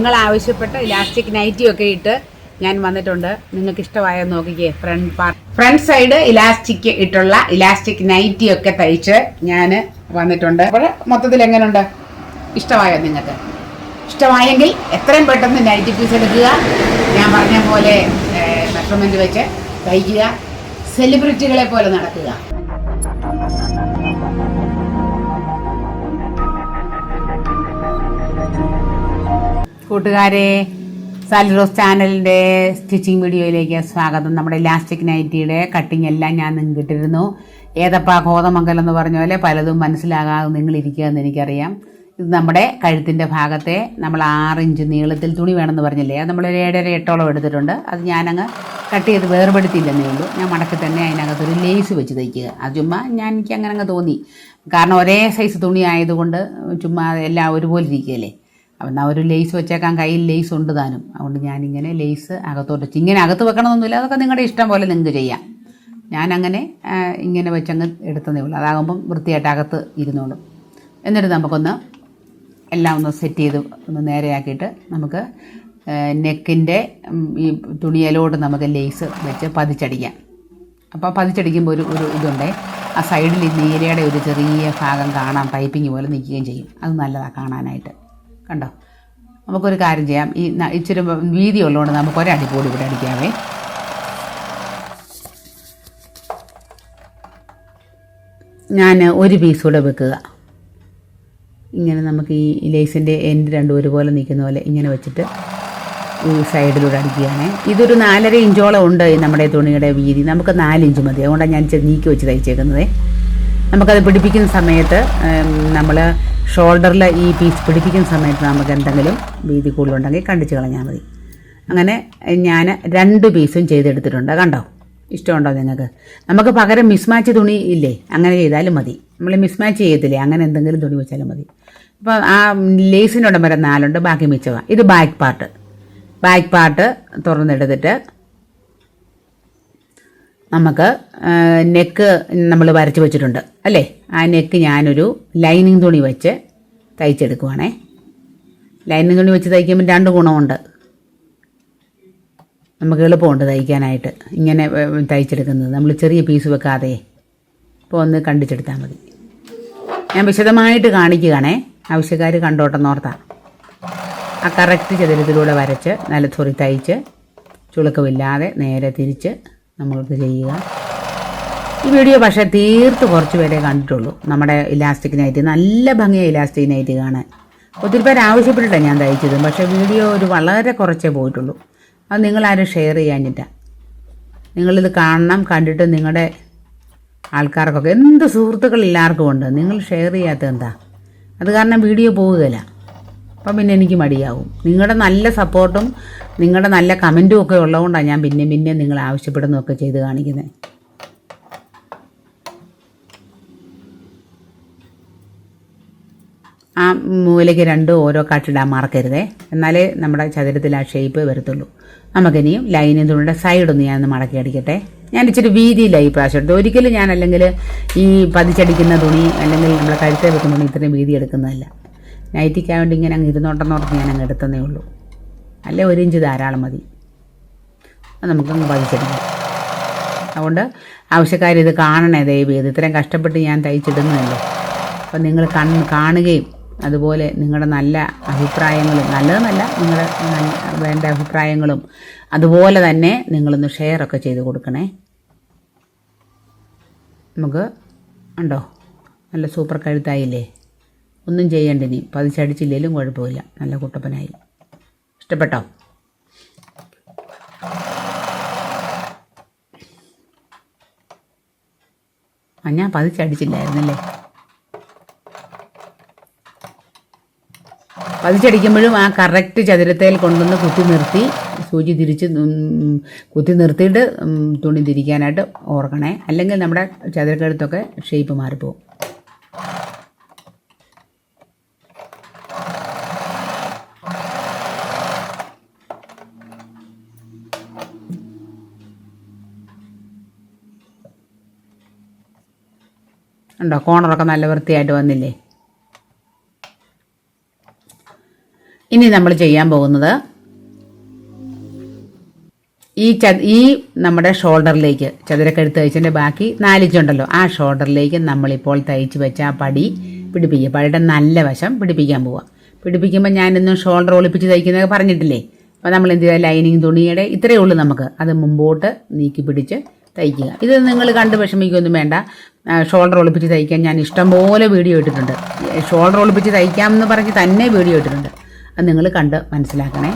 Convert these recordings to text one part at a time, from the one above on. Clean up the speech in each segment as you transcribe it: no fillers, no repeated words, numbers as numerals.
നിങ്ങൾ ആവശ്യപ്പെട്ട ഇലാസ്റ്റിക് നൈറ്റിയൊക്കെ ഇട്ട് ഞാൻ വന്നിട്ടുണ്ട്. നിങ്ങൾക്ക് ഇഷ്ടമായോ നോക്കിക്കേ. ഫ്രണ്ട് സൈഡ് ഇലാസ്റ്റിക് ഇട്ടുള്ള ഇലാസ്റ്റിക് നൈറ്റിയൊക്കെ തയ്ച്ച് ഞാൻ വന്നിട്ടുണ്ട്. അപ്പോൾ മൊത്തത്തിൽ എങ്ങനെയുണ്ട്? ഇഷ്ടമായോ നിങ്ങൾക്ക്? ഇഷ്ടമായെങ്കിൽ എത്രയും പെട്ടെന്ന് നൈറ്റി പീസ് എടുക്കുക. ഞാൻ പറഞ്ഞ പോലെ മെഷർമെൻറ്റ് വെച്ച് തയ്ക്കുക. സെലിബ്രിറ്റികളെ പോലെ നടക്കുക. കൂട്ടുകാരെ, സാലിറോസ് ചാനലിൻ്റെ സ്റ്റിച്ചിങ് വീഡിയോയിലേക്ക് സ്വാഗതം. നമ്മുടെ ഇലാസ്റ്റിക് നൈറ്റിയുടെ കട്ടിങ് എല്ലാം ഞാൻ നിങ്ങൾക്ക് ഇട്ടിരുന്നു. ഏതപ്പാ കോതമംഗലം എന്ന് പറഞ്ഞ പോലെ പലതും മനസ്സിലാകാതെ നിങ്ങളിരിക്കുക എന്ന് എനിക്കറിയാം. ഇത് നമ്മുടെ കഴുത്തിൻ്റെ ഭാഗത്തെ നമ്മൾ 6 ഇഞ്ച് നീളത്തിൽ തുണി വേണമെന്ന് പറഞ്ഞില്ലേ, അത് നമ്മളൊരു 7.5-8 എടുത്തിട്ടുണ്ട്. അത് ഞാനങ്ങ് കട്ട് ചെയ്ത് വേർപെടുത്തില്ലെന്നേ ഉള്ളൂ. ഞാൻ മടക്കി തന്നെ അതിനകത്തൊരു ലേസ് വെച്ച് തയ്ക്കുക. അത് ചുമ്മാ എനിക്ക് അങ്ങനെ അങ്ങ് തോന്നി. കാരണം ഒരേ സൈസ് തുണി ആയതുകൊണ്ട് ചുമ്മാ എല്ലാം ഒരുപോലെ ഇരിക്കുകയല്ലേ. അപ്പം എന്നാൽ ഒരു ലേസ് വെച്ചേക്കാൻ, കയ്യിൽ ലേസ് ഉണ്ട് താനും. അതുകൊണ്ട് ഞാനിങ്ങനെ ലേസ് അകത്തോട്ട് ഇങ്ങനെ അകത്ത് വെക്കണമെന്നൊന്നുമില്ല. അതൊക്കെ നിങ്ങളുടെ ഇഷ്ടം പോലെ നിങ്ങൾക്ക് ചെയ്യാം. ഞാനങ്ങനെ ഇങ്ങനെ വെച്ചങ്ങ് എടുത്തതേ ഉള്ളൂ. അതാകുമ്പം വൃത്തിയായിട്ട് അകത്ത് ഇരുന്നോളും. എന്നിട്ട് നമുക്കൊന്ന് എല്ലാം ഒന്ന് സെറ്റ് ചെയ്ത് ഒന്ന് നേരെയാക്കിയിട്ട് നമുക്ക് നെക്കിൻ്റെ ഈ തുണിയിലോട്ട് നമുക്ക് ലേസ് വെച്ച് പതിച്ചടിക്കാം. അപ്പോൾ പതിച്ചടിക്കുമ്പോൾ ഒരു ഇതുണ്ടേ, ആ സൈഡിൽ ഈ നീലയുടെ ഒരു ചെറിയ ഭാഗം കാണാൻ പൈപ്പിങ് പോലെ നിൽക്കുകയും ചെയ്യും. അത് നല്ലതാണ് കാണാനായിട്ട്. കണ്ടോ? നമുക്കൊരു കാര്യം ചെയ്യാം. ഈ ഇച്ചിരി വീതി ഉള്ളതുകൊണ്ട് നമുക്ക് ഒരടിപ്പോടി ഇവിടെ അടിക്കാവേ. ഞാൻ ഒരു പീസ് കൂടെ വെക്കുക. ഇങ്ങനെ നമുക്ക് ഈ ലേസിൻ്റെ എൻഡ് രണ്ടും ഒരുപോലെ നിൽക്കുന്ന പോലെ ഇങ്ങനെ വെച്ചിട്ട് ഈ സൈഡിലൂടെ അടിക്കുകയാണ്. ഇതൊരു 4.5 ഇഞ്ചോളം ഉണ്ട് നമ്മുടെ തുണിയുടെ വീതി. നമുക്ക് 4 ഇഞ്ച് മതി. അതുകൊണ്ടാണ് ഞാൻ നീക്കി വെച്ച് തയ്ച്ചേക്കുന്നത്. നമുക്കത് പിടിപ്പിക്കുന്ന സമയത്ത് നമ്മൾ ഷോൾഡറിൽ ഈ പീസ് പിടിപ്പിക്കുന്ന സമയത്ത് നമുക്ക് എന്തെങ്കിലും വീതി കൂടുതലുണ്ടെങ്കിൽ കണ്ടിച്ച് കളഞ്ഞാൽ മതി. അങ്ങനെ ഞാൻ 2 പീസും ചെയ്തെടുത്തിട്ടുണ്ട്. കണ്ടോ? ഇഷ്ടമുണ്ടോ നിങ്ങൾക്ക്? നമുക്ക് പകരം മിസ്മാച്ച് തുണി ഇല്ലേ, അങ്ങനെ ചെയ്താലും മതി. നമ്മൾ മിസ്മാച്ച് ചെയ്യത്തില്ലേ, അങ്ങനെ എന്തെങ്കിലും തുണി വെച്ചാലും മതി. അപ്പോൾ ആ ലേസിനോടം വരെ 4 ഉണ്ട്, ബാക്കി മിച്ചമാണ്. ഇത് ബാക്ക് പാർട്ട് തുറന്നെടുത്തിട്ട് നമുക്ക് നെക്ക് നമ്മൾ വരച്ച് വെച്ചിട്ടുണ്ട് അല്ലേ. ആ നെക്ക് ഞാനൊരു ലൈനിങ് തുണി വെച്ച് തയ്ച്ചെടുക്കുവാണേ. ലൈനിങ് തുണി വെച്ച് തയ്ക്കുമ്പോൾ 2 ഗുണമുണ്ട്. നമുക്ക് എളുപ്പമുണ്ട് തയ്ക്കാനായിട്ട്. ഇങ്ങനെ തയ്ച്ചെടുക്കുന്നത് നമ്മൾ ചെറിയ പീസ് വെക്കാതെ ഇപ്പോൾ ഒന്ന് കണ്ടിച്ചെടുത്താൽ മതി. ഞാൻ വിശദമായിട്ട് കാണിക്കുകയാണേ, ആവശ്യക്കാർ കണ്ടോട്ടെന്നോർത്താണ്. ആ കറക്റ്റ് ചതുരത്തിലൂടെ വരച്ച് തയ്ച്ച് ചുളുക്കമില്ലാതെ നേരെ തിരിച്ച് നമ്മൾക്ക് ചെയ്യുക. ഈ വീഡിയോ പക്ഷേ തീർത്ത് കുറച്ച് പേരെ കണ്ടിട്ടുള്ളൂ. നമ്മുടെ ഇലാസ്റ്റിക് നൈറ്റ് നല്ല ഭംഗിയാണ്. ഇലാസ്റ്റിക് നൈറ്റ് കാണാൻ ഒത്തിരി പേര് ആവശ്യപ്പെട്ടിട്ടാണ് ഞാൻ തയ്ച്ചത്. പക്ഷേ വീഡിയോ വളരെ കുറച്ചേ പോയിട്ടുള്ളൂ. അത് നിങ്ങളാരും ഷെയർ ചെയ്യാഞ്ഞിട്ടാണ്. നിങ്ങളിത് കാണണം. കണ്ടിട്ട് നിങ്ങളുടെ ആൾക്കാർക്കൊക്കെ, എന്ത് സുഹൃത്തുക്കൾ എല്ലാവർക്കും ഉണ്ട്, നിങ്ങൾ ഷെയർ ചെയ്യാത്ത എന്താ? അത് കാരണം വീഡിയോ പോവുകയില്ല. അപ്പം പിന്നെ എനിക്ക് മടിയാവും. നിങ്ങളുടെ നല്ല സപ്പോർട്ടും നിങ്ങളുടെ നല്ല കമൻറ്റും ഒക്കെ ഉള്ളതുകൊണ്ടാണ് ഞാൻ പിന്നെ നിങ്ങൾ ആവശ്യപ്പെടുന്നതൊക്കെ ചെയ്ത് കാണിക്കുന്നത്. ആ മൂലയ്ക്ക് 2 ഓരോ കാട്ടിടാൻ മറക്കരുതേ, എന്നാലേ നമ്മുടെ ചതുരത്തിൽ ആ ഷേപ്പ് വരത്തുള്ളൂ. നമുക്കിനിയും ലൈനിങ് തുണിയുടെ സൈഡൊന്ന് ഞാനൊന്ന് മടക്കി അടിക്കട്ടെ. ഞാൻ ഇച്ചിരി വീതിയിലായി ഈ പ്രാവശ്യം എടുത്തു. ഒരിക്കലും ഞാൻ അല്ലെങ്കിൽ ഈ പതിച്ചടിക്കുന്ന തുണി അല്ലെങ്കിൽ നമ്മളെ കഴുത്തേ വെക്കുന്ന തുണി ഇത്രയും വീതി എടുക്കുന്നതല്ല. നൈറ്റിക്കാൻ വേണ്ടി ഇങ്ങനെ അങ്ങ് ഇരുന്നോട്ടെന്നോർത്ത് ഞാൻ അങ്ങ് എടുത്തതേ ഉള്ളൂ. അല്ലെ 1 ഇഞ്ച് ധാരാളം മതി. അത് നമുക്കങ്ങ് പതിച്ചെടുക്കാം. അതുകൊണ്ട് ആവശ്യക്കാർ ഇത് കാണണേ ദയവ് ചെയ്ത്. ഇത്രയും കഷ്ടപ്പെട്ട് ഞാൻ തയ്ച്ചിടുന്നതല്ലേ. അപ്പം നിങ്ങൾ കാണുകയും അതുപോലെ നിങ്ങളുടെ നല്ല അഭിപ്രായങ്ങളും, നല്ലതെന്നല്ല, നിങ്ങളുടെ വേണ്ട അഭിപ്രായങ്ങളും അതുപോലെ തന്നെ നിങ്ങളൊന്ന് ഷെയറൊക്കെ ചെയ്ത് കൊടുക്കണേ. നമുക്ക് ഉണ്ടോ, നല്ല സൂപ്പർ കഴുത്തായില്ലേ. ഒന്നും ചെയ്യണ്ടിനി, പതിച്ചടിച്ചില്ലേലും കുഴപ്പമില്ല. നല്ല കുട്ടപ്പനായി. ഇഷ്ടപ്പെട്ടോ? ഞാൻ പതിച്ചടിച്ചില്ലായിരുന്നല്ലേ. പതിച്ചടിക്കുമ്പോഴും ആ കറക്റ്റ് ചതുരത്തേൽ കൊണ്ടുവന്ന് കുത്തി നിർത്തി സൂചി തിരിച്ച് കുത്തി നിർത്തിയിട്ട് തുണി തിരിക്കാനായിട്ട് ഓർക്കണേ. അല്ലെങ്കിൽ നമ്മുടെ ചതുരക്കഴുത്തൊക്കെ ഷേപ്പ് മാറിപ്പോവും. ഉണ്ടോ? കോണറൊക്കെ നല്ല വൃത്തിയായിട്ട് വന്നില്ലേ. ഇനി നമ്മൾ ചെയ്യാൻ പോകുന്നത് ഈ നമ്മുടെ ഷോൾഡറിലേക്ക് ചതുരക്കഴുത്ത് തയ്ച്ചതിൻ്റെ ബാക്കി 4 ഇഞ്ചുണ്ടല്ലോ, ആ ഷോൾഡറിലേക്ക് നമ്മളിപ്പോൾ തയ്ച്ച് വെച്ച ആ പടി പിടിപ്പിക്കുക. പടിയുടെ നല്ല വശം പിടിപ്പിക്കാൻ പോവുക. പിടിപ്പിക്കുമ്പോൾ ഞാനിന്നും ഷോൾഡർ ഒളിപ്പിച്ച് തയ്ക്കുന്നതൊക്കെ പറഞ്ഞിട്ടില്ലേ. അപ്പോൾ നമ്മൾ എന്ത് ചെയ്യുക, ലൈനിങ് തുണിയുടെ ഇത്രയേ ഉള്ളൂ നമുക്ക്, അത് മുമ്പോട്ട് നീക്കി പിടിച്ച് തയ്ക്കുക. ഇത് നിങ്ങൾ കണ്ട് വിഷമിക്കൊന്നും വേണ്ട. ഷോൾഡർ ഒളിപ്പിച്ച് തയ്ക്കാൻ ഞാൻ ഇഷ്ടംപോലെ വീഡിയോ ഇട്ടിട്ടുണ്ട്. ഷോൾഡർ ഒളിപ്പിച്ച് തയ്ക്കാമെന്ന് പറഞ്ഞ് തന്നെ വീഡിയോ ഇട്ടിട്ടുണ്ട്. അത് നിങ്ങൾ കണ്ട് മനസ്സിലാക്കണേ.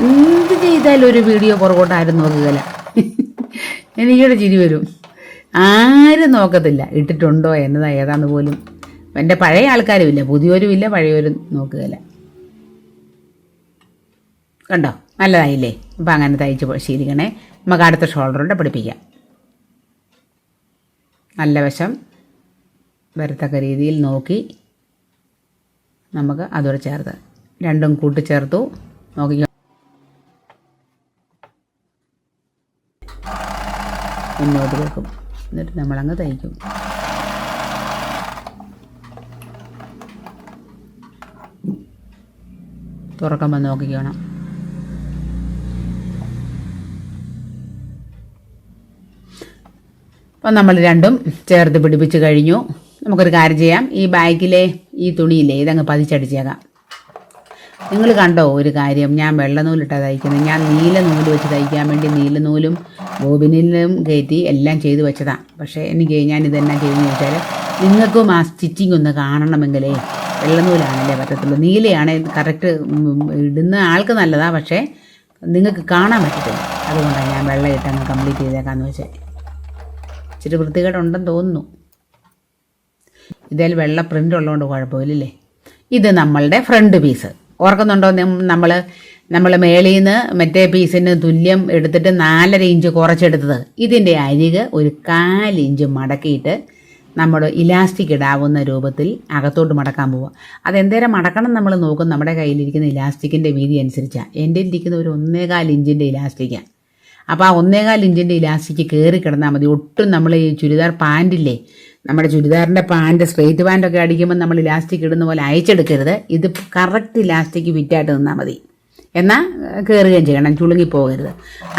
എന്ത് ചെയ്താലും ഒരു വീഡിയോ പുറകോട്ടാരും നോക്കുകയില്ല. എനിക്കിവിടെ ചിരി വരും. ആരും നോക്കത്തില്ല ഇട്ടിട്ടുണ്ടോ എന്നതാ ഏതാന്ന് പോലും. എൻ്റെ പഴയ ആൾക്കാരും ഇല്ല, പുതിയവരും ഇല്ല, പഴയവരും നോക്കുകയില്ല. കണ്ടോ, നല്ലതായില്ലേ? അപ്പം അങ്ങനെ തയ്ച്ച് ശീലിക്കണേ. നമുക്ക് അടുത്ത ഷോൾഡറിൻ്റെ പഠിപ്പിക്കാം. നല്ല വശം വരത്തക്ക രീതിയിൽ നോക്കി നമുക്ക് അതോടെ ചേർത്ത് രണ്ടും കൂട്ടിച്ചേർത്തു. നോക്കിക്കോ, മുന്നോട്ട് വെക്കും. എന്നിട്ട് നമ്മളങ്ങ് തയ്ക്കും. തുറക്കുമ്പോൾ നോക്കിക്കണം. അപ്പം നമ്മൾ രണ്ടും ചേർത്ത് പിടിപ്പിച്ച് കഴിഞ്ഞു. നമുക്കൊരു കാര്യം ചെയ്യാം. ഈ ബാക്കിലെ ഈ തുണിയില്ലേ, ഇതങ്ങ് പതിച്ചടിച്ചേക്കാം. നിങ്ങൾ കണ്ടോ ഒരു കാര്യം, ഞാൻ വെള്ള നൂലിട്ടാണ് തയ്ക്കുന്നത്. ഞാൻ നീല നൂല് വെച്ച് തയ്ക്കാൻ വേണ്ടി നീല നൂലും ബോബിനിലും കയറ്റി എല്ലാം ചെയ്ത് വെച്ചതാണ്. പക്ഷേ ഞാനിതെന്നാ ചെയ്തെന്ന് ചോദിച്ചാൽ, നിങ്ങൾക്കും ആ സ്റ്റിച്ചിങ് ഒന്ന് കാണണമെങ്കിലേ വെള്ള നൂലാണല്ലേ പറ്റത്തുള്ളൂ. നീലയാണ് കറക്റ്റ് ഇടുന്ന ആൾക്ക് നല്ലതാണ്, പക്ഷേ നിങ്ങൾക്ക് കാണാൻ പറ്റത്തില്ല. അതുകൊണ്ടാണ് ഞാൻ വെള്ള ഇട്ടങ്ങ് കംപ്ലീറ്റ് ചെയ്തേക്കാന്ന് വെച്ചാൽ. ഇച്ചിരി വൃത്തികേടുണ്ടെന്ന് തോന്നുന്നു. ഇതിൽ വെള്ള പ്രിൻ്റ് ഉള്ളതുകൊണ്ട് കുഴപ്പമില്ലല്ലേ. ഇത് നമ്മളുടെ ഫ്രണ്ട് പീസ് ഓർക്കുന്നുണ്ടോ? നമ്മൾ മേളിൽ നിന്ന് മറ്റേ പീസിന് തുല്യം എടുത്തിട്ട് 4.5 ഇഞ്ച് കുറച്ചെടുത്തത്. ഇതിൻ്റെ അരിക് ഒരു 4 ഇഞ്ച് മടക്കിയിട്ട് നമ്മൾ ഇലാസ്റ്റിക് ഇടാവുന്ന രൂപത്തിൽ അകത്തോട്ട് മടക്കാൻ പോവുക. അതെന്തേരം മടക്കണം നമ്മൾ നോക്കും. നമ്മുടെ കയ്യിലിരിക്കുന്ന ഇലാസ്റ്റിക്കിൻ്റെ വീതി അനുസരിച്ചാണ്. എൻ്റെ ഇരിക്കുന്ന ഒരു 1.25 ഇഞ്ചിൻ്റെ ഇലാസ്റ്റിക്കാണ്. അപ്പോൾ ആ 1.25 ഇഞ്ചിൻ്റെ ഇലാസ്റ്റിക് കയറി കിടന്നാൽ മതി. ഒട്ടും നമ്മൾ ഈ ചുരിദാർ പാൻറ്റില്ലേ, നമ്മുടെ ചുരിദാറിൻ്റെ പാൻറ്റ് സ്ട്രെയിറ്റ് പാൻറ്റൊക്കെ അടിക്കുമ്പോൾ നമ്മൾ ഇലാസ്റ്റിക് ഇടുന്ന പോലെ അയച്ചെടുക്കരുത്. ഇത് കറക്റ്റ് ഇലാസ്റ്റിക് ഫിറ്റായിട്ട് നിന്നാൽ മതി. എന്നാൽ കയറുകയും ചെയ്യണം, ചുളുങ്ങിപ്പോകരുത്.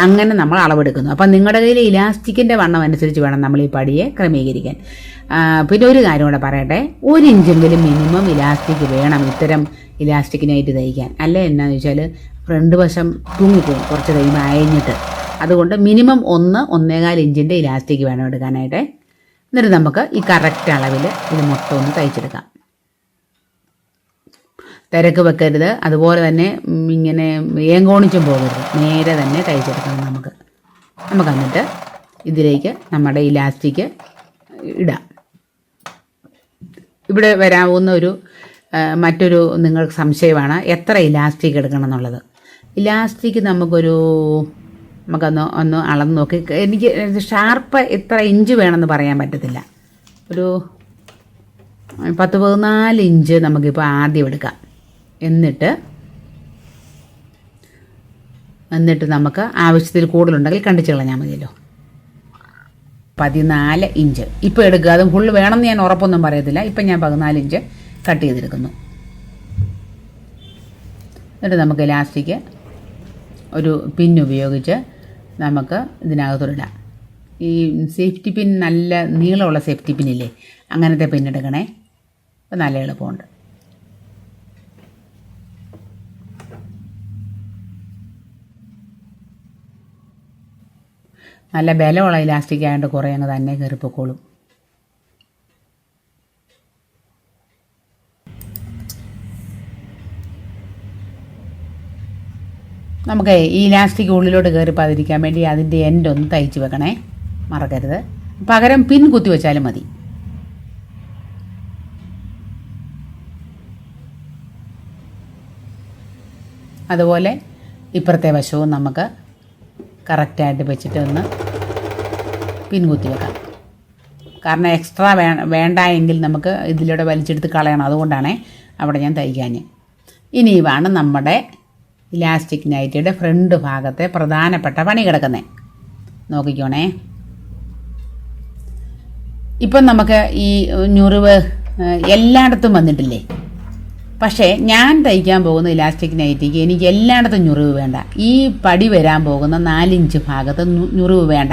അങ്ങനെ നമ്മൾ അളവെടുക്കുന്നു. അപ്പം നിങ്ങളുടെ കയ്യിൽ ഇലാസ്റ്റിക്കിൻ്റെ വണ്ണം അനുസരിച്ച് വേണം നമ്മൾ ഈ പടിയെ ക്രമീകരിക്കാൻ. പിന്നെ ഒരു കാര്യം കൂടെ പറയട്ടെ, 1 ഇഞ്ചെങ്കിലും മിനിമം ഇലാസ്റ്റിക് വേണം ഇത്തരം ഇലാസ്റ്റിക്കിനായിട്ട് തയ്ക്കാൻ. അല്ലേ എന്നാന്ന് വെച്ചാൽ ഫ്രണ്ട് വശം തൂങ്ങിപ്പോകും കുറച്ച് കഴിയുമ്പോൾ അയഞ്ഞിട്ട്. അതുകൊണ്ട് മിനിമം 1-1.25 ഇഞ്ചിൻ്റെ ഇലാസ്റ്റിക് വേണം എടുക്കാനായിട്ട്. എന്നിട്ട് നമുക്ക് ഈ കറക്റ്റ് അളവിൽ ഇത് മൊത്തം ഒന്ന് തയ്ച്ചെടുക്കാം. തിരക്ക് വെക്കരുത്, അതുപോലെ തന്നെ ഇങ്ങനെ ഏങ്കോണിച്ചും പോകരുത്. നേരെ തന്നെ തയ്ച്ചെടുക്കണം നമുക്ക്. എന്നിട്ട് ഇതിലേക്ക് നമ്മുടെ ഇലാസ്റ്റിക് ഇടാം. ഇവിടെ വരാവുന്ന മറ്റൊരു നിങ്ങൾക്ക് സംശയമാണ് എത്ര ഇലാസ്റ്റിക് എടുക്കണം എന്നുള്ളത്. ഇലാസ്റ്റിക് നമുക്കൊന്ന് അളന്ന് നോക്കി. എനിക്ക് ഷാർപ്പ് എത്ര ഇഞ്ച് വേണമെന്ന് പറയാൻ പറ്റത്തില്ല. ഒരു 10-14 ഇഞ്ച് നമുക്കിപ്പോൾ ആദ്യം എടുക്കാം. എന്നിട്ട് നമുക്ക് ആവശ്യത്തിൽ കൂടുതലുണ്ടെങ്കിൽ കണ്ടിച്ച് കളഞ്ഞാൽ മതിയല്ലോ. 14 ഇഞ്ച് ഇപ്പോൾ എടുക്കുക. അതും ഫുള്ള് വേണമെന്ന് ഞാൻ ഉറപ്പൊന്നും പറയത്തില്ല. ഇപ്പം ഞാൻ 14 ഇഞ്ച് കട്ട് ചെയ്തെടുക്കുന്നു. എന്നിട്ട് നമുക്ക് ഇലാസ്റ്റിക് ഒരു പിൻ ഉപയോഗിച്ച് നമുക്ക് ഇതിനകത്തോടിടാം. ഈ സേഫ്റ്റി പിൻ, നല്ല നീളമുള്ള സേഫ്റ്റി പിന്നില്ലേ, അങ്ങനത്തെ പിന്നെടുക്കണേ. അപ്പോൾ നല്ല എളുപ്പമുണ്ട്. നല്ല ബലമുള്ള ഇലാസ്റ്റിക് ആയതുകൊണ്ട് കുറേ അങ്ങ് തന്നെ കയറിപ്പോക്കോളും. നമുക്ക് ഈ ഇലാസ്റ്റിക് ഉള്ളിലോട്ട് കയറിപ്പോതിരിക്കാൻ വേണ്ടി അതിൻ്റെ എൻഡ് ഒന്ന് തയ്ച്ച് വെക്കണേ, മറക്കരുത്. പകരം പിൻ കുത്തി വെച്ചാലും മതി. അതുപോലെ ഇപ്പുറത്തെ വശവും നമുക്ക് കറക്റ്റായിട്ട് വെച്ചിട്ട് ഒന്ന് പിൻ കുത്തി വെക്കാം. കാരണം എക്സ്ട്രാ വേണ്ട എങ്കിൽ നമുക്ക് ഇതിലൂടെ വലിച്ചെടുത്ത് കളയണം. അതുകൊണ്ടാണ് അവിടെ ഞാൻ തയ്ക്കാൻ. ഇനിയുമാണ് നമ്മുടെ ഇലാസ്റ്റിക് നൈറ്റിയുടെ ഫ്രണ്ട് ഭാഗത്തെ പ്രധാനപ്പെട്ട പണി കിടക്കുന്നത്. നോക്കിക്കോണേ. ഇപ്പം നമുക്ക് ഈ ഞുറിവ് എല്ലായിടത്തും വന്നിട്ടില്ലേ, പക്ഷേ ഞാൻ തയ്ക്കാൻ പോകുന്ന ഇലാസ്റ്റിക് നൈറ്റിക്ക് എനിക്ക് എല്ലായിടത്തും ഞുറിവ് വേണ്ട. ഈ പടി വരാൻ പോകുന്ന 4 ഇഞ്ച് ഭാഗത്ത് ഞുറിവ് വേണ്ട,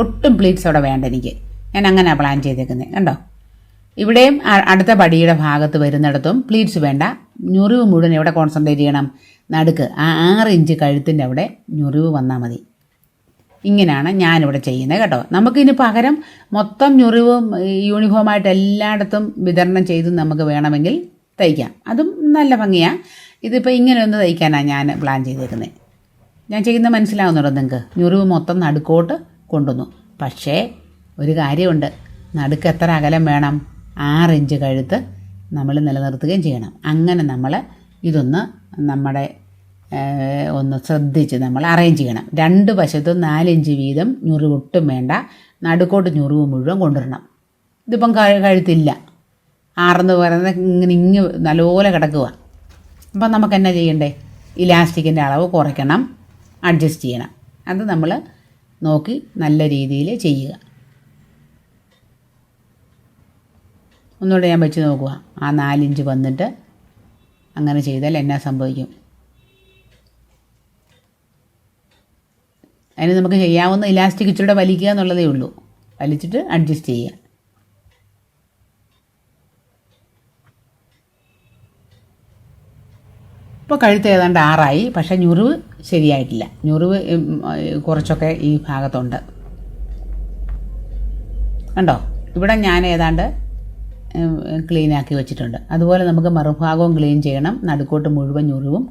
ഒട്ടും പ്ലീറ്റ്സ് അവിടെ വേണ്ട എനിക്ക്. ഞാൻ അങ്ങനെ പ്ലാൻ ചെയ്തേക്കുന്നത് കണ്ടോ. ഇവിടെയും അടുത്ത പടിയുടെ ഭാഗത്ത് വരുന്നിടത്തും പ്ലീറ്റ്സ് വേണ്ട. ഞുറിവ് മുഴുവൻ എവിടെ കോൺസെൻട്രേറ്റ് ചെയ്യണം? നടുക്ക് ആ 6 ഇഞ്ച് കഴുത്തിൻ്റെ അവിടെ ഞുറിവ് വന്നാൽ മതി. ഇങ്ങനെയാണ് ഞാനിവിടെ ചെയ്യുന്നത് കേട്ടോ. നമുക്കിനി പകരം മൊത്തം ഞുറിവും യൂണിഫോമായിട്ട് എല്ലായിടത്തും വിതരണം ചെയ്ത് നമുക്ക് വേണമെങ്കിൽ തയ്ക്കാം, അതും നല്ല ഭംഗിയാണ്. ഇതിപ്പോൾ ഇങ്ങനെ ഒന്ന് തയ്ക്കാനാണ് ഞാൻ പ്ലാൻ ചെയ്തേക്കുന്നത്. ഞാൻ ചെയ്യുന്നത് മനസ്സിലാവുന്നുണ്ടോ നിങ്ങൾക്ക്? ഞുറിവ് മൊത്തം നടുക്കോട്ട് കൊണ്ടുവന്നു. പക്ഷേ ഒരു കാര്യമുണ്ട്, നടുക്ക് എത്ര അകലം വേണം? 6 ഇഞ്ച് കഴുത്ത് നമ്മൾ നിലനിർത്തുകയും ചെയ്യണം. അങ്ങനെ നമ്മൾ ഇതൊന്ന് നമ്മുടെ ഒന്ന് ശ്രദ്ധിച്ച് നമ്മൾ അറേഞ്ച് ചെയ്യണം. 2 വശത്തും 4 ഇഞ്ച് വീതം ഞുറിവ് ഒട്ടും വേണ്ട, നടുക്കോട്ട് ഞുറിവ് മുഴുവൻ കൊണ്ടുവരണം. ഇതിപ്പം കഴുത്തില്ല, 6 പറയുന്നത് ഇങ്ങനെ നല്ലപോലെ കിടക്കുക. അപ്പം നമുക്ക് എന്നാ ചെയ്യണ്ടേ? ഇലാസ്റ്റിക്കിൻ്റെ അളവ് കുറയ്ക്കണം, അഡ്ജസ്റ്റ് ചെയ്യണം. അത് നമ്മൾ നോക്കി നല്ല രീതിയിൽ ചെയ്യുക. ഒന്നുകൂടെ ഞാൻ വെച്ച് നോക്കുക. ആ 4 ഇഞ്ച് വന്നിട്ട് അങ്ങനെ ചെയ്താൽ എന്നാ സംഭവിക്കും? അതിന് നമുക്ക് ചെയ്യാവുന്ന ഇലാസ്റ്റിക് ഇച്ചിരി വലിക്കുക എന്നുള്ളതേ ഉള്ളൂ. വലിച്ചിട്ട് അഡ്ജസ്റ്റ് ചെയ്യുക. ഇപ്പോൾ കഴുത്ത് ഏതാണ്ട് 6 പക്ഷേ ഞുറിവ് ശരിയായിട്ടില്ല. ഞുറിവ് കുറച്ചൊക്കെ ഈ ഭാഗത്തുണ്ട് കണ്ടോ. ഇവിടെ ഞാൻ ഏതാണ്ട് ക്ലീനാക്കി വെച്ചിട്ടുണ്ട്. അതുപോലെ നമുക്ക് മറുഭാഗവും ക്ലീൻ ചെയ്യണം. നടുക്കോട്ട് മുഴുവൻ ഞുറിവും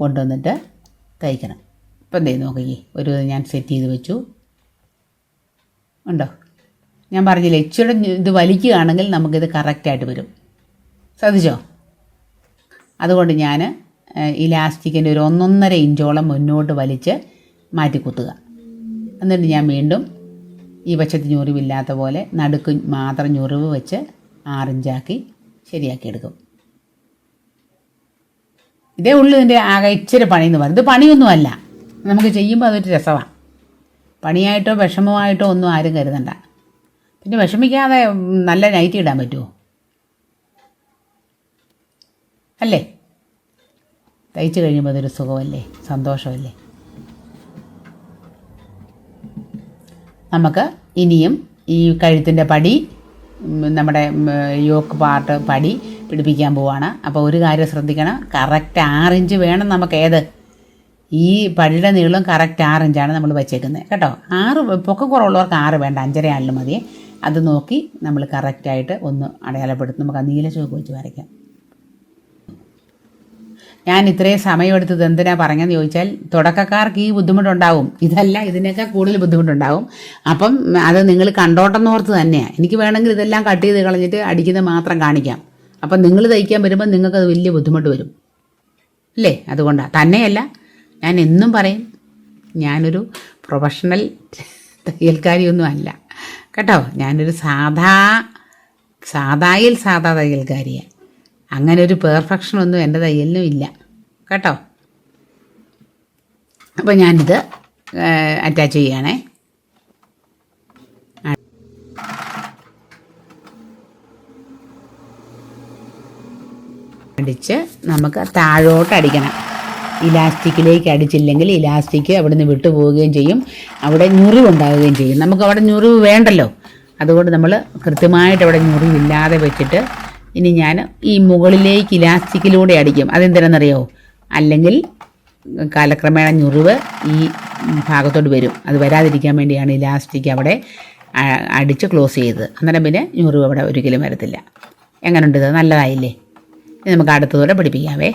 കൊണ്ടുവന്നിട്ട് തയ്ക്കണം. ഇപ്പം എന്തേ നോക്കി, ഒരു ഞാൻ സെറ്റ് ചെയ്ത് വെച്ചു ഉണ്ടോ. ഞാൻ പറഞ്ഞില്ലേ, ഇച്ചിരി ഇത് വലിക്കുകയാണെങ്കിൽ നമുക്കിത് കറക്റ്റായിട്ട് വരും. ശ്രദ്ധിച്ചോ? അതുകൊണ്ട് ഞാൻ ഇലാസ്റ്റിക്കിൻ്റെ ഒരു 1.5 ഇഞ്ചോളം മുന്നോട്ട് വലിച്ച് മാറ്റി കുത്തുക. എന്നിട്ട് ഞാൻ വീണ്ടും ഈ വശത്ത് ഞുറിവില്ലാത്ത പോലെ നടുക്ക് മാത്രം ഞുറിവ് വെച്ച് 6 ഇഞ്ചാക്കി ശരിയാക്കി എടുക്കും. ഇതേ ഉള്ളൂ ഇതിൻ്റെ ആകെ ഇച്ചിരി പണിയെന്ന് പറയും. ഇത് പണിയൊന്നുമല്ല, നമുക്ക് ചെയ്യുമ്പോൾ അതൊരു രസമാണ്. പണിയായിട്ടോ വിഷമമായിട്ടോ ഒന്നും ആരും കരുതണ്ട. പിന്നെ വിഷമിക്കാതെ നല്ല നൈറ്റി ഇടാൻ പറ്റുമോ? അല്ലേ? തയ്ച്ച് കഴിയുമ്പോൾ അതൊരു സുഖമല്ലേ, സന്തോഷമല്ലേ? നമുക്ക് ഇനിയും ഈ കഴുത്തിൻ്റെ പടി, നമ്മുടെ യോക്ക് പാർട്ട് പടി പിടിപ്പിക്കാൻ പോവാണ്. അപ്പോൾ ഒരു കാര്യം ശ്രദ്ധിക്കണം, കറക്റ്റ് 6 ഇഞ്ച് വേണം നമുക്ക്. ഈ പടിയുടെ നീളം കറക്റ്റ് 6 ഇഞ്ചാണ് നമ്മൾ വെച്ചേക്കുന്നത് കേട്ടോ. 6 പൊക്കം കുറവുള്ളവർക്ക് 6 വേണ്ട, 5.5 ആയാലും മതി. അത് നോക്കി നമ്മൾ കറക്റ്റായിട്ട് ഒന്ന് അടയാളപ്പെടുത്തും. നമുക്ക് ആ നീല ചോക്ക് വെച്ച് വരയ്ക്കാം. ഞാൻ ഇത്രയും സമയമെടുത്തത് എന്തിനാണ് പറഞ്ഞതെന്ന് ചോദിച്ചാൽ, തുടക്കക്കാർക്ക് ഈ ബുദ്ധിമുട്ടുണ്ടാവും. ഇതല്ല, ഇതിനേക്കാൾ കൂടുതൽ ബുദ്ധിമുട്ടുണ്ടാവും. അപ്പം അത് നിങ്ങൾ കണ്ടോട്ടെന്നോർത്ത് തന്നെയാണ്. എനിക്ക് വേണമെങ്കിൽ ഇതെല്ലാം കട്ട് ചെയ്ത് കളഞ്ഞിട്ട് അടിക്കുന്നത് മാത്രം കാണിക്കാം. അപ്പം നിങ്ങൾ തയ്ക്കാൻ വരുമ്പോൾ നിങ്ങൾക്കത് വലിയ ബുദ്ധിമുട്ട് വരും അല്ലേ? അതുകൊണ്ടാണ്. തന്നെയല്ല, ഞാൻ എന്നും പറയും, ഞാനൊരു പ്രൊഫഷണൽ തയ്യൽക്കാരിയൊന്നും അല്ല കേട്ടോ. ഞാനൊരു സാധാ തയ്യൽക്കാരിയാണ്. അങ്ങനെ ഒരു പെർഫെക്ഷനൊന്നും എൻ്റെ തയ്യലിനും ഇല്ല കേട്ടോ. അപ്പോൾ ഞാനിത് അറ്റാച്ച് ചെയ്യുകയാണേ. അടിച്ച് നമുക്ക് താഴോട്ട് അടിക്കണം. ഇലാസ്റ്റിക്കിലേക്ക് അടിച്ചില്ലെങ്കിൽ ഇലാസ്റ്റിക് അവിടെ നിന്ന് വിട്ടുപോവുകയും ചെയ്യും, അവിടെ ഞുറിവുണ്ടാവുകയും ചെയ്യും. നമുക്ക് അവിടെ ഞുറിവ് വേണ്ടല്ലോ. അതുകൊണ്ട് നമ്മൾ കൃത്യമായിട്ട് അവിടെ ഞുറിവില്ലാതെ വെച്ചിട്ട് ഇനി ഞാൻ ഈ മുകളിലേക്ക് ഇലാസ്റ്റിക്കിലൂടെ അടിക്കും. അതെന്തിനാണെന്നറിയോ? അല്ലെങ്കിൽ കാലക്രമേണ ഞുറിവ് ഈ ഭാഗത്തോട്ട് വരും. അത് വരാതിരിക്കാൻ വേണ്ടിയാണ് ഇലാസ്റ്റിക് അവിടെ അടിച്ച് ക്ലോസ് ചെയ്തത്. അന്നേരം പിന്നെ ഞുറിവ് അവിടെ ഒരിക്കലും വരത്തില്ല. എങ്ങനെയുണ്ട്? ഇത് നല്ലതായില്ലേ? ഇനി നമുക്ക് അടുത്തതോടെ പഠിപ്പിക്കാവേ.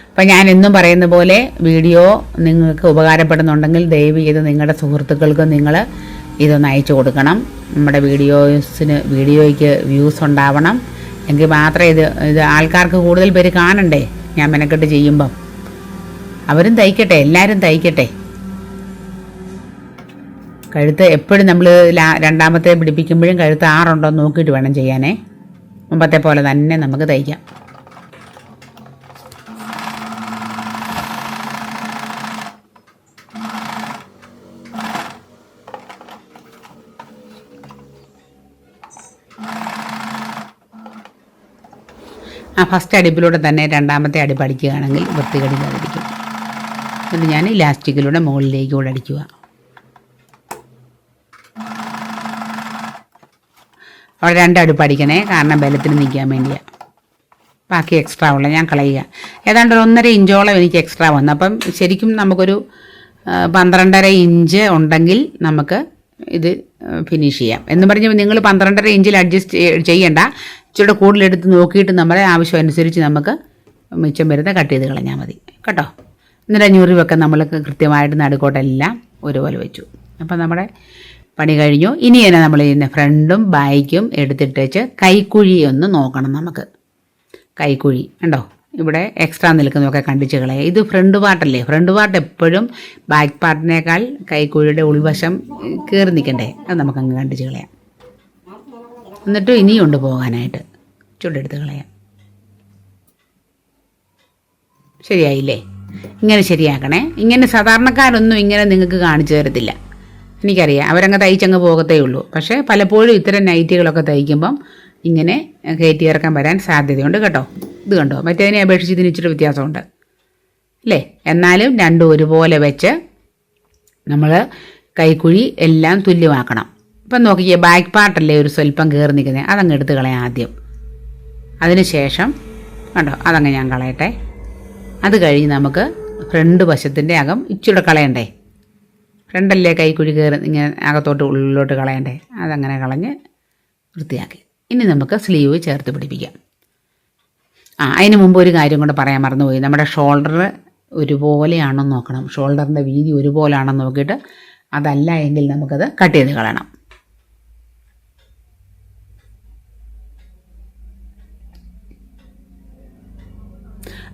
അപ്പം ഞാൻ എന്നും പറയുന്ന പോലെ വീഡിയോ നിങ്ങൾക്ക് ഉപകാരപ്പെടുന്നുണ്ടെങ്കിൽ ദയവ് ചെയ്ത് നിങ്ങളുടെ സുഹൃത്തുക്കൾക്ക് നിങ്ങൾ ഇതൊന്ന് അയച്ചു കൊടുക്കണം. നമ്മുടെ വീഡിയോയ്ക്ക് വ്യൂസ് ഉണ്ടാവണം. എങ്കിൽ മാത്രമേ ഇത് ആൾക്കാർക്ക് കൂടുതൽ പേര് കാണണ്ടേ ഞാൻ മെനക്കെട്ട് ചെയ്യുമ്പം. അവരും തയ്ക്കട്ടെ, എല്ലാവരും തയ്ക്കട്ടെ. കഴുത്ത് എപ്പോഴും നമ്മൾ രണ്ടാമത്തെ പിടിപ്പിക്കുമ്പോഴും കഴുത്ത് 6 ഉണ്ടോ എന്ന് നോക്കിയിട്ട് വേണം ചെയ്യാനേ. മുമ്പത്തെ പോലെ തന്നെ നമുക്ക് തയ്ക്കാം. ആ ഫസ്റ്റ് അടുപ്പിലൂടെ തന്നെ രണ്ടാമത്തെ അടുപ്പ് അടിക്കുകയാണെങ്കിൽ വൃത്തികേടില്ലാതിരിക്കും. എന്നിട്ട് ഞാൻ ഇലാസ്റ്റിക്കിലൂടെ മുകളിലേക്ക് കൂടെ അടിക്കുക. അവിടെ 2 അടുപ്പ് അടിക്കണേ, കാരണം ബലത്തിന് നിൽക്കാൻ വേണ്ടിയാണ്. ബാക്കി എക്സ്ട്രാ ഉള്ള ഞാൻ കളയുക. ഏതാണ്ട് 1.5 ഇഞ്ചോളം എനിക്ക് എക്സ്ട്രാ വന്നു. അപ്പം ശരിക്കും നമുക്കൊരു 12.5 ഇഞ്ച് ഉണ്ടെങ്കിൽ നമുക്ക് ഇത് ഫിനിഷ് ചെയ്യാം എന്ന് പറഞ്ഞാൽ നിങ്ങൾ 12.5 ഇഞ്ചിൽ അഡ്ജസ്റ്റ് ചെയ്യേണ്ട. ഇച്ചിരി കൂടുതലെടുത്ത് നോക്കിയിട്ട് നമ്മുടെ ആവശ്യം അനുസരിച്ച് നമുക്ക് മിച്ചം വരുന്ന കട്ട് ചെയ്ത് കളഞ്ഞാൽ മതി കേട്ടോ. എന്നിട്ട് ഞുറിവൊക്കെ നമ്മൾ കൃത്യമായിട്ട് നടുക്കോട്ടെല്ലാം ഒരുപോലെ വെച്ചു. അപ്പം നമ്മുടെ പണി കഴിഞ്ഞു. ഇനി തന്നെ നമ്മൾ ഇതിൻ്റെ ഫ്രണ്ടും ബാക്കും എടുത്തിട്ടേച്ച് കൈക്കുഴി ഒന്ന് നോക്കണം. നമുക്ക് കൈക്കുഴി ഉണ്ടോ, ഇവിടെ എക്സ്ട്രാ നിൽക്കുന്നതൊക്കെ കണ്ടിച്ച് കളയുക. ഇത് ഫ്രണ്ട് പാർട്ടല്ലേ, ഫ്രണ്ട് പാർട്ട് എപ്പോഴും ബാക്ക് പാർട്ടിനേക്കാൾ കൈക്കുഴിയുടെ ഉൾവശം കയറി നിൽക്കണ്ടേ, അത് നമുക്കങ്ങ് കണ്ടിച്ച് കളയാം. എന്നിട്ട് ഇനിയുണ്ട് പോകാനായിട്ട്, ചുട്ടെടുത്ത് കളയാം. ശരിയായില്ലേ? ഇങ്ങനെ ശരിയാക്കണേ. ഇങ്ങനെ സാധാരണക്കാരൊന്നും ഇങ്ങനെ നിങ്ങൾക്ക് കാണിച്ചു തരത്തില്ല, എനിക്കറിയാം. അവരങ്ങ് തയ്ച്ചങ്ങ് പോകത്തേ ഉള്ളൂ. പക്ഷേ പലപ്പോഴും ഇത്തരം നൈറ്റികളൊക്കെ തയ്ക്കുമ്പം ഇങ്ങനെ കയറ്റി ഇറക്കാൻ വരാൻ സാധ്യതയുണ്ട് കേട്ടോ. ഇത് കണ്ടോ, മറ്റേതിനെ അപേക്ഷിച്ച് ഇതിന് ഇച്ചിരി വ്യത്യാസമുണ്ട് അല്ലേ? എന്നാലും രണ്ടും ഒരുപോലെ വെച്ച് നമ്മൾ കൈക്കുഴി എല്ലാം തുല്യമാക്കണം. ഇപ്പം നോക്കിയേ, ബാക്ക് പാർട്ടല്ലേ ഒരു സ്വല്പം കയറി നിൽക്കുന്നത്, അതങ്ങ് എടുത്ത് കളയാം ആദ്യം. അതിന് ശേഷം കണ്ടോ, അതങ്ങ് ഞാൻ കളയട്ടെ. അത് കഴിഞ്ഞ് നമുക്ക് ഫ്രണ്ട് വശത്തിൻ്റെ അകം ഇച്ചിരി കളയണ്ടേ. ഫ്രണ്ടല്ലേ കൈക്കുഴി കയറി ഇങ്ങനെ അകത്തോട്ട് ഉള്ളിലോട്ട് കളയണ്ടേ, അതങ്ങനെ കളഞ്ഞ് വൃത്തിയാക്കി. ഇനി നമുക്ക് സ്ലീവ് ചേർത്ത് പിടിപ്പിക്കാം. അതിന് മുമ്പ് ഒരു കാര്യം കൂടെ പറയാൻ മറന്നുപോയി. നമ്മുടെ ഷോൾഡർ ഒരുപോലെയാണോ നോക്കണം. ഷോൾഡറിൻ്റെ വീതി ഒരുപോലെയാണോ നോക്കിയിട്ട്, അതല്ല എങ്കിൽ നമുക്കത് കട്ട് ചെയ്ത് കളയണം.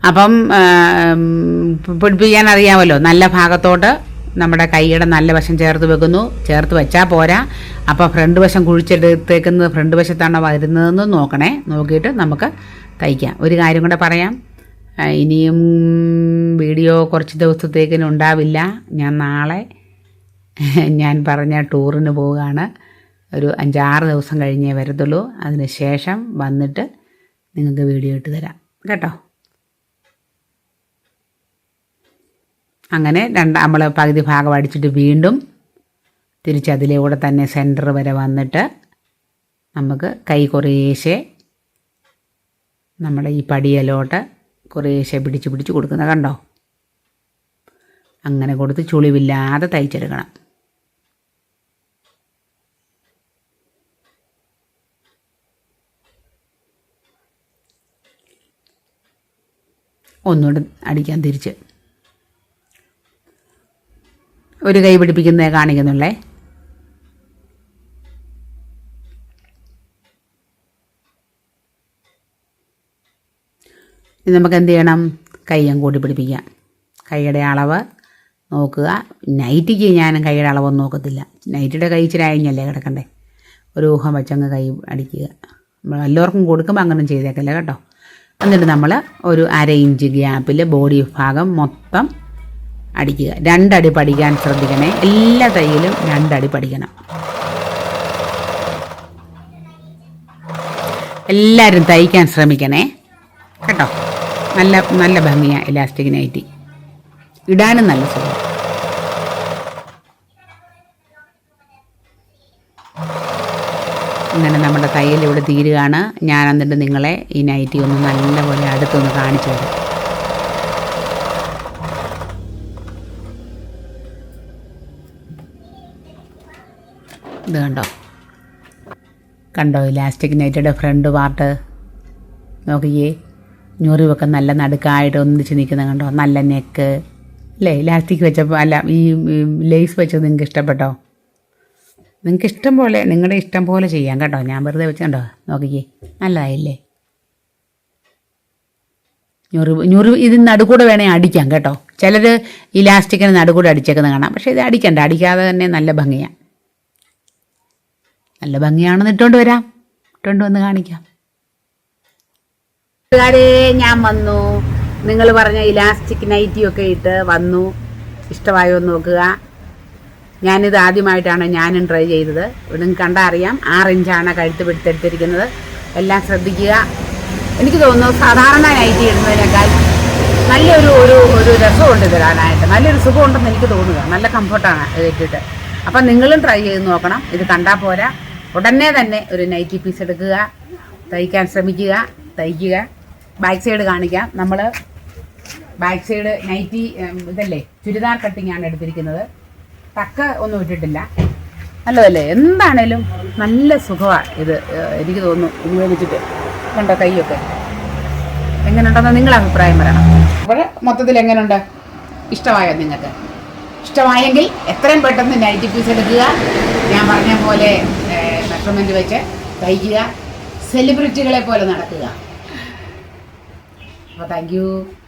അപ്പം പിടിപ്പിക്കാൻ അറിയാമല്ലോ, നല്ല ഭാഗത്തോട്ട് നമ്മുടെ കൈയുടെ നല്ല വശം ചേർത്ത് വെക്കുന്നു. ചേർത്ത് വെച്ചാൽ പോരാ, അപ്പോൾ ഫ്രണ്ട് വശം കുഴിച്ചെടുത്തേക്കുന്നത് ഫ്രണ്ട് വശത്താണോ വരുന്നതെന്ന് നോക്കണേ. നോക്കിയിട്ട് നമുക്ക് തയ്ക്കാം. ഒരു കാര്യം കൂടെ പറയാം, ഇനിയും വീഡിയോ കുറച്ച് ദിവസത്തേക്കിനുണ്ടാവില്ല. ഞാൻ നാളെ ഞാൻ പറഞ്ഞ ടൂറിന് പോവുകയാണ്. ഒരു 5-6 ദിവസം കഴിഞ്ഞേ വരത്തുള്ളൂ. അതിന് ശേഷം വന്നിട്ട് നിങ്ങൾക്ക് വീഡിയോ ഇട്ട് തരാം കേട്ടോ. അങ്ങനെ നമ്മൾ പകുതി ഭാഗം അടിച്ചിട്ട് വീണ്ടും തിരിച്ചതിലൂടെ തന്നെ സെൻറ്റർ വരെ വന്നിട്ട് നമുക്ക് കൈ കുറേശ്ശെ നമ്മുടെ ഈ പടിയലോട്ട് കുറേശ്ശെ പിടിച്ച് കൊടുക്കുന്നത് കണ്ടോ. അങ്ങനെ കൊടുത്ത് ചുളിവില്ലാതെ തയ്ച്ചെടുക്കണം. ഒന്നുകൂടെ അടിക്കാൻ തിരിച്ച് ഒരു കൈ പിടിപ്പിക്കുന്നതേ കാണിക്കുന്നുള്ളേ. ഇനി നമുക്ക് എന്ത് ചെയ്യണം, കയ്യും കൂടി പിടിപ്പിക്കാം. കൈയുടെ അളവ് നോക്കുക. നൈറ്റിക്ക് ഞാനും കൈയുടെ അളവൊന്നും നോക്കത്തില്ല. നൈറ്റിയുടെ കൈ ഇച്ചിരി അഴിഞ്ഞല്ലേ കിടക്കണ്ടേ. ഒരു ഊഹം വെച്ചങ്ങ് കൈ അടിക്കുക. നമ്മൾ എല്ലാവർക്കും കൊടുക്കുമ്പോൾ അങ്ങനെ ചെയ്തേക്കല്ലേ കേട്ടോ. എന്നിട്ട് നമ്മൾ ഒരു 1/2 ഇഞ്ച് ഗ്യാപ്പിൽ ബോഡി ഭാഗം മൊത്തം അടിക്കുക. 2 അടി പഠിക്കാൻ ശ്രദ്ധിക്കണേ. എല്ലാ തയ്യലും 2 അടി പഠിക്കണം. എല്ലാവരും തയ്ക്കാൻ ശ്രമിക്കണേ കേട്ടോ. നല്ല നല്ല ഭംഗിയാണ് ഇലാസ്റ്റിക് നൈറ്റി, ഇടാനും നല്ല സുഖം. അങ്ങനെ നമ്മുടെ തയ്യൽ ഇവിടെ തീരുകയാണ്. ഞാൻ എന്നിട്ട് നിങ്ങളെ ഈ നൈറ്റി ഒന്ന് നല്ലപോലെ അടുത്തൊന്ന് കാണിച്ചു തരാം. ഇത് കണ്ടോ ഇലാസ്റ്റിക് നൈറ്റിയുടെ ഫ്രണ്ട് പാർട്ട് നോക്കിയേ. ഞൊറിവൊക്കെ നല്ല നടുക്കായിട്ട് ഒന്നിച്ച് നിൽക്കുന്നത് കണ്ടോ. നല്ല നെക്ക് അല്ലേ. ഇലാസ്റ്റിക് വെച്ചപ്പോൾ അല്ല, ഈ ലേസ് വെച്ചത് നിങ്ങൾക്ക് ഇഷ്ടപ്പെട്ടോ? നിങ്ങൾക്ക് ഇഷ്ടം പോലെ, നിങ്ങളുടെ ഇഷ്ടം പോലെ ചെയ്യാം കേട്ടോ. ഞാൻ വെറുതെ വെച്ച് കണ്ടോ, നോക്കിക്കേ, നല്ലതായില്ലേ. ഞൊറിവ് ഇത് നടുക്കൂടെ വേണേൽ അടിക്കാം കേട്ടോ. ചിലർ ഇലാസ്റ്റിക്കിന് നടുക്കൂടെ അടിച്ചേക്കുന്നത് കാണാം. പക്ഷേ ഇത് അടിക്കണ്ട, അടിക്കാതെ തന്നെ നല്ല ഭംഗിയാണ്. നല്ല ഭംഗിയാണെന്ന് ഇട്ടുകൊണ്ട് വരാം, ഇട്ടുകൊണ്ട് വന്ന് കാണിക്കാം. ഞാൻ വന്നു, നിങ്ങൾ പറഞ്ഞ ഇലാസ്റ്റിക് നൈറ്റിയൊക്കെ ഇട്ട് വന്നു. ഇഷ്ടമായോ എന്ന് നോക്കുക. ഞാനിത് ആദ്യമായിട്ടാണ് ഞാനും ട്രൈ ചെയ്തത്. നിങ്ങൾക്ക് കണ്ടാൽ അറിയാം. 6 ഇഞ്ചാണ് കഴുത്ത് പിടുത്തെടുത്തിരിക്കുന്നത്. എല്ലാം ശ്രദ്ധിക്കുക. എനിക്ക് തോന്നുന്നു സാധാരണ നൈറ്റി ഇടുന്നതിനേക്കാൾ നല്ലൊരു ഒരു ഒരു രസമുണ്ട് ഇതിടാനായിട്ട്, നല്ലൊരു സുഖമുണ്ടെന്ന് എനിക്ക് തോന്നുക. നല്ല കംഫർട്ടാണ് ഇത് ഇട്ടിട്ട്. അപ്പം നിങ്ങളും ട്രൈ ചെയ്ത് നോക്കണം. ഇത് കണ്ടാൽ പോരാ, ഉടനെ തന്നെ ഒരു നൈറ്റി പീസ് എടുക്കുക, തയ്ക്കാൻ ശ്രമിക്കുക, തയ്ക്കുക. ബാക്ക് സൈഡ് കാണിക്കാം. നമ്മൾ ബാക്ക് സൈഡ് നൈറ്റി ഇതല്ലേ ചുരിദാർ കട്ടിങ്ങാണ് എടുത്തിരിക്കുന്നത്. ടക്ക് ഒന്നും ഇട്ടിട്ടില്ല. നല്ലതല്ലേ? എന്താണേലും നല്ല സുഖമാണ് ഇത്. എനിക്ക് തോന്നുന്നു ഉപയോഗിച്ചിട്ട്. കണ്ടോ കൈയൊക്കെ എങ്ങനെയുണ്ടെന്ന് നിങ്ങളുടെ അഭിപ്രായം പറയണം. അപ്പോൾ മൊത്തത്തിൽ എങ്ങനെയുണ്ട്? ഇഷ്ടമായോ നിങ്ങൾക്ക്? ഇഷ്ടമായെങ്കിൽ എത്രയും പെട്ടെന്ന് നൈറ്റി പീസ് എടുക്കുക. ഞാൻ പറഞ്ഞ പോലെ മെഷർമെൻറ്റ് വെച്ച് തയ്ക്കുക. സെലിബ്രിറ്റികളെ പോലെ നടക്കുക. അപ്പോൾ താങ്ക് യു.